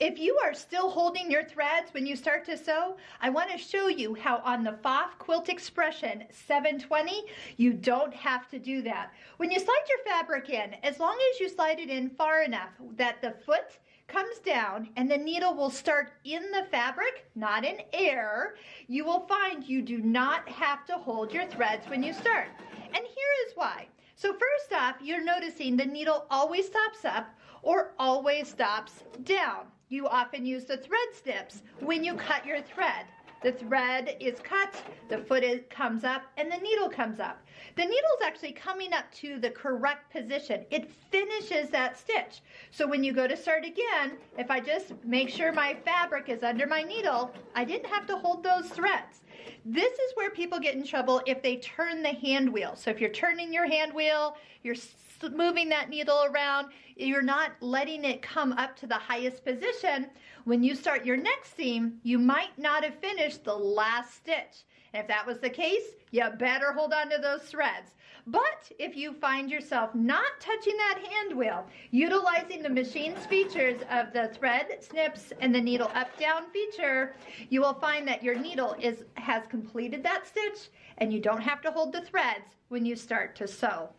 If you are still holding your threads when you start to sew, I want to show you how on the Pfaff Quilt Expression 720, you don't have to do that. When you slide your fabric in, as long as you slide it in far enough that the foot comes down and the needle will start in the fabric, not in air, you will find you do not have to hold your threads when you start. And here is why. So first off, you're noticing the needle always stops up or always stops down. You often use the thread snips when you cut your thread. The thread is cut, the foot comes up, and the needle comes up. The needle is actually coming up to the correct position. It finishes that stitch. So when you go to start again, if I just make sure my fabric is under my needle, I didn't have to hold those threads. This is where people get in trouble if they turn the hand wheel. So if you're turning your hand wheel, you're moving that needle around, you're not letting it come up to the highest position. When you start your next seam, you might not have finished the last stitch. And if that was the case, you better hold on to those threads. But if you find yourself not touching that hand wheel, utilizing the machine's features of the thread snips and the needle up down feature, you will find that your needle has completed that stitch and you don't have to hold the threads when you start to sew.